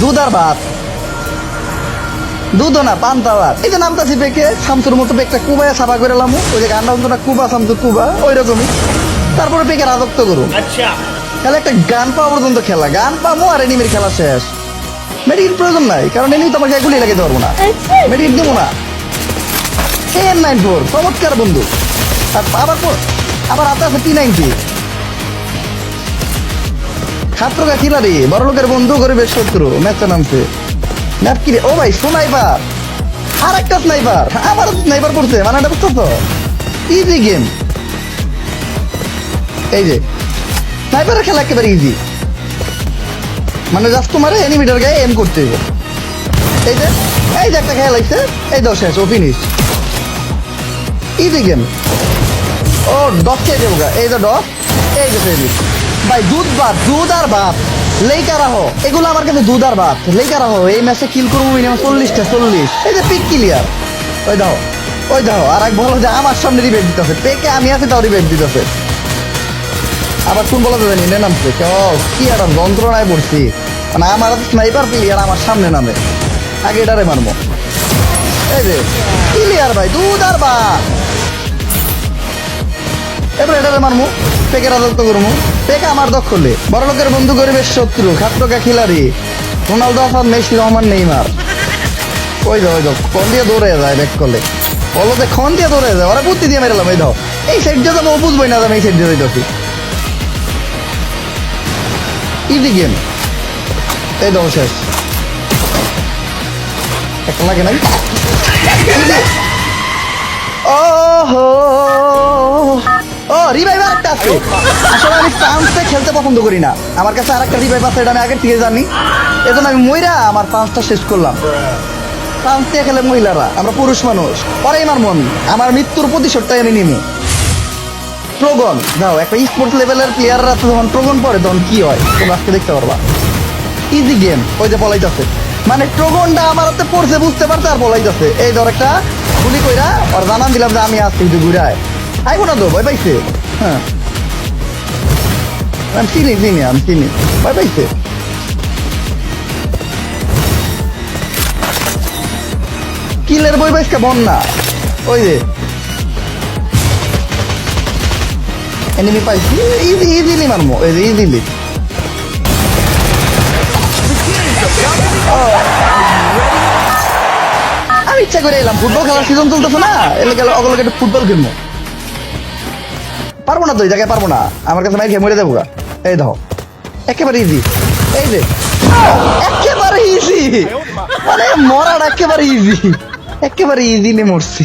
দুধ আর ভাত, দুধও না পান্তা ভাত। এই যে নামতাছি পেকে শামসুর মতো পেকটা কুবায় সাফা করে লামু, ওই যে গানটা হতো না কুবা শামসুর কুবা, ওই রকমই। তারপরে পেকে রাজত্ব করুন। খেলা একটা গান পাওয়া পর্যন্ত খেলা, গান পাবো আর এনিমির খেলা শেষ। মেডিকেট প্রয়োজন নাই, কারণ এনিমি তো আমাকে এগুলি লাগাইতে পারবো না, মেডিকেট দেবো না। M94 চমৎকার বন্ধু। আর আবার হাতে আছে P90। ছাত্রকা খিলাড়ি, বড় লোকের বন্ধু, গরিবের শত্রু। ম্যাচটা নামছে ম্যাপ কি রে? ও ভাই স্নাইপার, আর একটা স্নাইপার, আবার স্নাইপার পড়ছে, মানে এটা বুঝছো তো? Easy game. এই যে স্নাইপারের খেলা একেবারে ইজি, মানে জাস্ট তোমার এনিমিটার গায়ে এম করতে হবে। এই যে একটা খেলা লাগছে, এই দাও শেষ, ও ফিনিশ। Easy game. ও ডস খেয়ে দেবো গা, এই যে ডস, এই যে ফেরিস। ভাই দুধ ভাত, দুধ আর ভাত, লেইকা রাখো এগুলো আমার কাছে, দুধ আর ভাত লেইকা রাখো। এই ম্যাচে কিল করবো মিনিমাম 40টা 40। এই যে পিক ক্লিয়ার, ওই দাও। আর এক বলো যে আমার সামনে রিবেট দিতেছে, পেকে আমি আছি তাও রিবেট দিতেছে। আবার কোন বলা যাবে নিয়ে নামছে, কি আর যন্ত্রণায় পড়ছি। মানে আমার স্নাইপার প্লেয়ার আমার সামনে নামে, আগে এটারে মারবো। এই যে ক্লিয়ার ভাই, দুধ আর ভাত। এবার এটারে মারমু, পেকে রাজত্ব করবো। পেকে আমার দখলে, বড় লোকের বন্ধু, গরিবের শত্রু, খাত্রকা খিলাড়ি, Ronaldo, Asad, Messi, Rahman, Neymar. ওই দাও খন দিয়ে দৌড়ে যায় ব্যাক করলে, বলো যে খন দিয়ে দৌড়ে যায়, ওরা বুদ্ধি দিয়ে মেরেলাম। এই দাও, এই সাইড দিয়ে যাবো, বুঝবোই না আমি এই সাইড দিয়ে যাইতেছি। Easy game. এই দাও শেষ, একটা লাগে নাই। ও রিভাইভ আরেকটা আছে। আসলে আমি ফ্রান্সে খেলতে পছন্দ করি না, আমার কাছে আরেকটা রিভাইভ আছে, এটা আমি আগের থেকে জানি। এজন্য আমি মইরা আমার ফ্রান্সটা শেষ করলাম। ফ্রান্স দিয়ে খেলে মহিলারা, আমরা পুরুষ মানুষ। পরে আমার মন, আমার মৃত্যুর প্রতিশোধটাই আমি নিমি। ট্রোগন দাও, একটা স্পোর্টস লেভেলের প্লেয়াররা যখন ট্রোগন পড়ে তখন কি হয় তোমরা আজকে দেখতে পারবা। Easy game. ওই যে পলাইতেছে, মানে ট্রোগনটা আমার হাতে পড়ছে, বুঝতে পারছে আর পলাইতেছে। এই ধর একটা গুলি কইরা আর জানান দিলাম যে আমি আসছি, কিন্তু ঘুরায় আইবো না তো, ভয় পাইছে। হ্যাঁ আমি চিনি ভয় পাইছে। কিলের বই পাইছে বন্যা। ওই যে এনিমি পাইছি, ইজিলি মারমো, এই যে ইজিলি। আমি ইচ্ছা করে এলাম, ফুটবল খেলার সিজন চলতেছে না, এলে গেলে অগলকে একটু ফুটবল খেলবো। পারবো না তো, এই জায়গায় পারবো না, আমার কাছে মাইক খেয়ে মরে যাবো গা। এই দেখো একেবারে ইজি, এই যে একেবারে ইজি, মানে মরার একেবারে ইজি, একেবারে ইজিলি মরছি।